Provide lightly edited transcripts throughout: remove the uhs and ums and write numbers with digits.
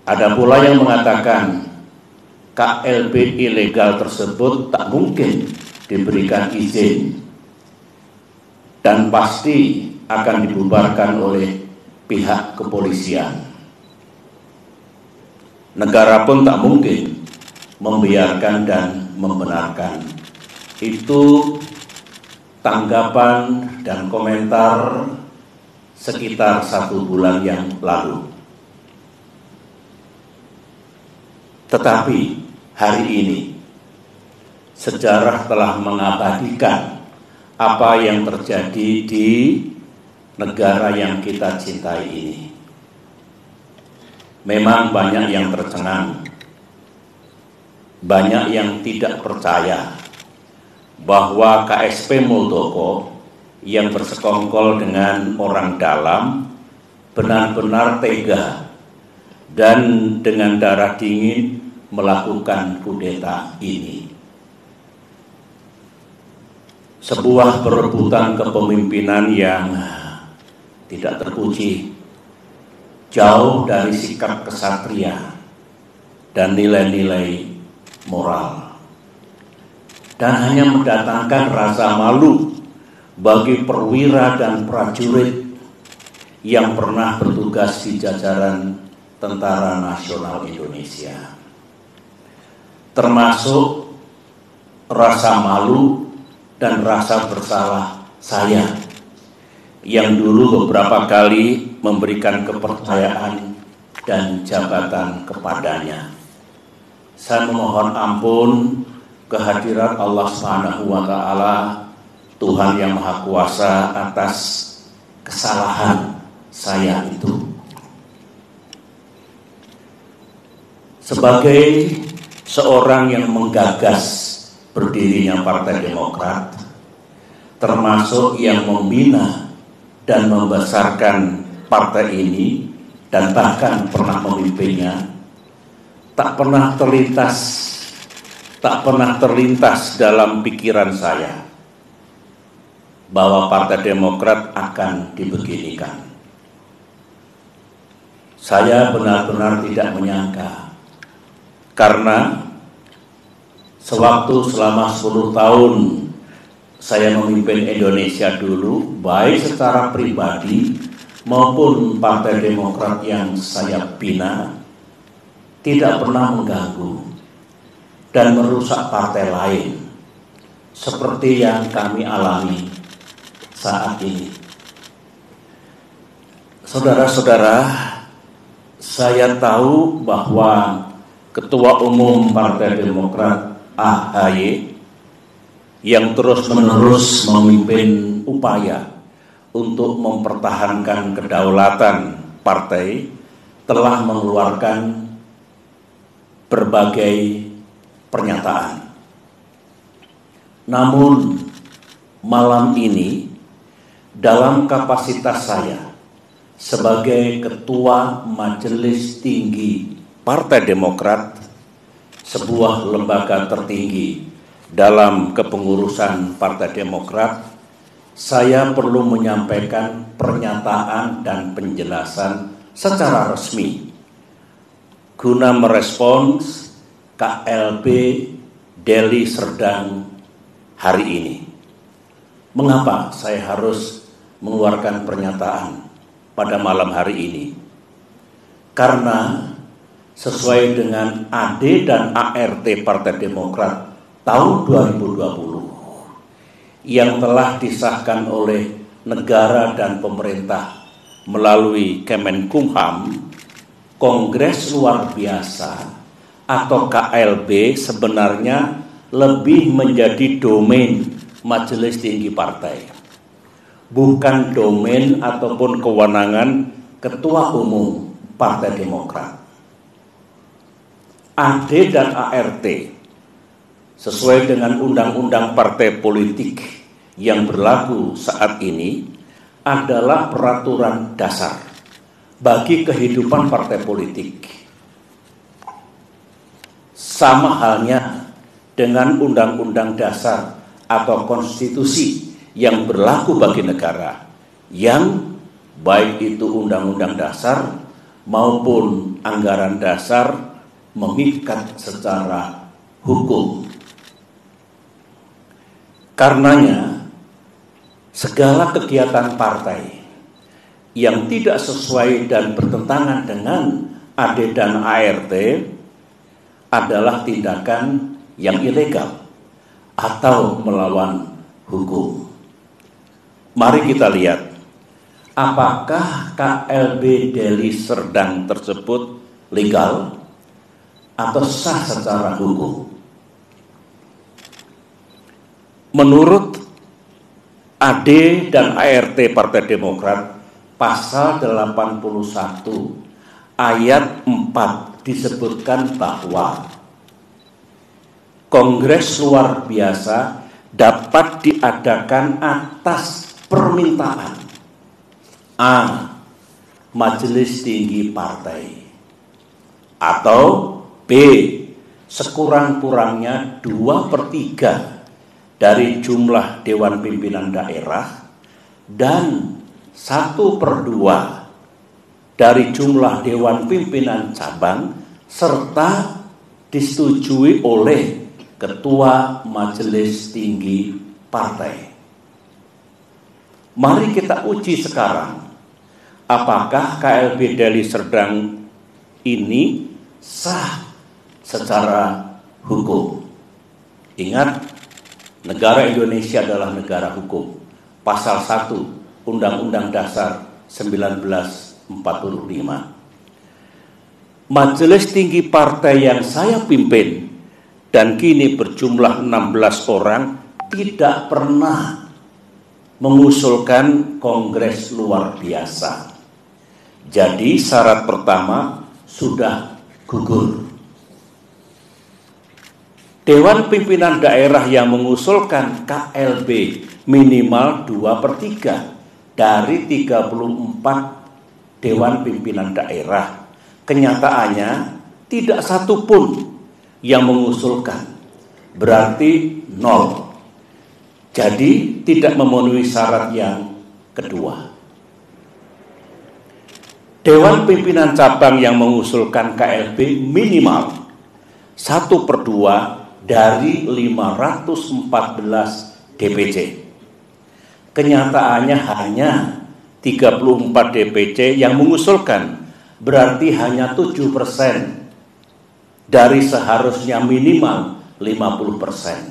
Ada pula yang mengatakan KLB ilegal tersebut tak mungkin diberikan izin dan pasti akan dibubarkan oleh pihak kepolisian. Negara pun tak mungkin membiarkan dan membenarkan. Itu tanggapan dan komentar sekitar 1 bulan yang lalu. Tetapi hari ini sejarah telah mengabadikan apa yang terjadi di negara yang kita cintai ini. Memang banyak yang tercengang, banyak yang tidak percaya bahwa KSP Muldoko yang bersekongkol dengan orang dalam benar-benar tega dan dengan darah dingin melakukan kudeta ini. Sebuah perebutan kepemimpinan yang tidak terpuji, jauh dari sikap kesatria dan nilai-nilai moral, dan hanya mendatangkan rasa malu bagi perwira dan prajurit yang pernah bertugas di jajaran Tentara Nasional Indonesia. Termasuk rasa malu dan rasa bersalah saya yang dulu beberapa kali memberikan kepercayaan dan jabatan kepadanya. Saya memohon ampun kehadirat Allah Subhanahu wa Ta'ala, Tuhan yang Maha Kuasa, atas kesalahan saya itu. Sebagai seorang yang menggagas berdirinya Partai Demokrat, termasuk yang membina dan membesarkan partai ini dan bahkan pernah memimpinnya, tak pernah terlintas dalam pikiran saya bahwa Partai Demokrat akan dibeginikan. Saya benar-benar tidak menyangka, karena sewaktu selama 10 tahun saya memimpin Indonesia dulu, baik secara pribadi maupun Partai Demokrat yang saya bina, tidak pernah mengganggu dan merusak partai lain seperti yang kami alami saat ini. Saudara-saudara, saya tahu bahwa Ketua Umum Partai Demokrat AHY yang terus-menerus memimpin upaya untuk mempertahankan kedaulatan partai telah mengeluarkan berbagai pernyataan. Namun malam ini, dalam kapasitas saya sebagai Ketua Majelis Tinggi Partai Demokrat, sebuah lembaga tertinggi dalam kepengurusan Partai Demokrat, saya perlu menyampaikan pernyataan dan penjelasan secara resmi guna merespons KLB Deli Serdang hari ini. Mengapa saya harus mengeluarkan pernyataan pada malam hari ini? Karena sesuai dengan AD dan ART Partai Demokrat tahun 2020 yang telah disahkan oleh negara dan pemerintah melalui Kemenkumham, Kongres Luar Biasa atau KLB sebenarnya lebih menjadi domain Majelis Tinggi Partai, bukan domain ataupun kewenangan Ketua Umum Partai Demokrat. AD dan ART sesuai dengan undang-undang partai politik yang berlaku saat ini adalah peraturan dasar bagi kehidupan partai politik. Sama halnya dengan undang-undang dasar atau konstitusi yang berlaku bagi negara, yang baik itu undang-undang dasar maupun anggaran dasar mengikat secara hukum. Karenanya, segala kegiatan partai yang tidak sesuai dan bertentangan dengan AD dan ART adalah tindakan yang ilegal atau melawan hukum. Mari kita lihat, apakah KLB Deli Serdang tersebut legal atau sah secara hukum? Menurut AD dan ART Partai Demokrat, pasal 81 ayat 4 disebutkan bahwa Kongres luar biasa dapat diadakan atas permintaan A. Majelis Tinggi Partai, atau B. sekurang-kurangnya 2/3 dari jumlah Dewan Pimpinan Daerah dan 1/2 dari jumlah Dewan Pimpinan Cabang serta disetujui oleh Ketua Majelis Tinggi Partai. Mari kita uji sekarang, apakah KLB Deli Serdang ini sah secara hukum. Ingat, negara Indonesia adalah negara hukum. Pasal 1 Undang-Undang Dasar 1945. Majelis Tinggi Partai yang saya pimpin dan kini berjumlah 16 orang tidak pernah mengusulkan kongres luar biasa. Jadi syarat pertama sudah gugur. Dewan Pimpinan Daerah yang mengusulkan KLB minimal 2/3 dari 34 Dewan Pimpinan Daerah. Kenyataannya tidak satu pun yang mengusulkan, berarti 0. Jadi tidak memenuhi syarat yang kedua. Dewan Pimpinan Cabang yang mengusulkan KLB minimal 1/2 dari 514 DPC. Kenyataannya hanya 34 DPC yang mengusulkan, berarti hanya 7% dari seharusnya minimal 50%.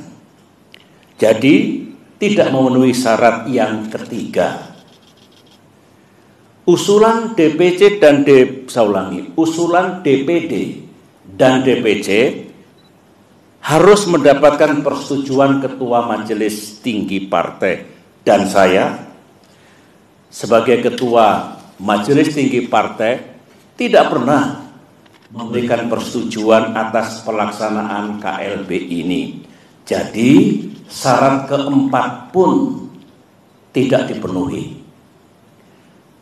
Jadi tidak memenuhi syarat yang ketiga. Usulan DPC dan usulan DPD dan DPC harus mendapatkan persetujuan Ketua Majelis Tinggi Partai, dan saya sebagai Ketua Majelis Tinggi Partai tidak pernah memberikan persetujuan atas pelaksanaan KLB ini. Jadi syarat keempat pun tidak dipenuhi.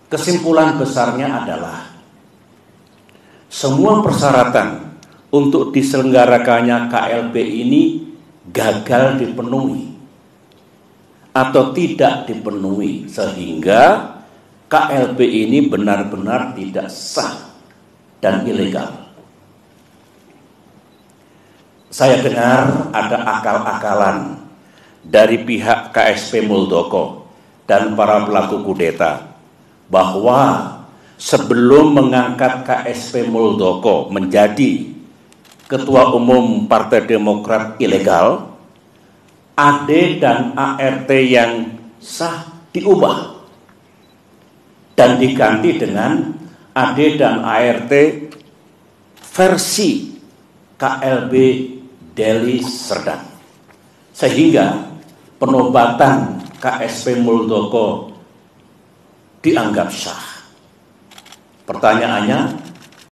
Kesimpulan besarnya adalah semua persyaratan untuk diselenggarakannya KLB ini gagal dipenuhi atau tidak dipenuhi, sehingga KLB ini benar-benar tidak sah dan ilegal. Saya dengar ada akal-akalan dari pihak KSP Muldoko dan para pelaku kudeta bahwa sebelum mengangkat KSP Muldoko menjadi Ketua Umum Partai Demokrat ilegal, AD dan ART yang sah diubah dan diganti dengan AD dan ART versi KLB Deli Serdang, sehingga penobatan KSP Muldoko dianggap sah. Pertanyaannya,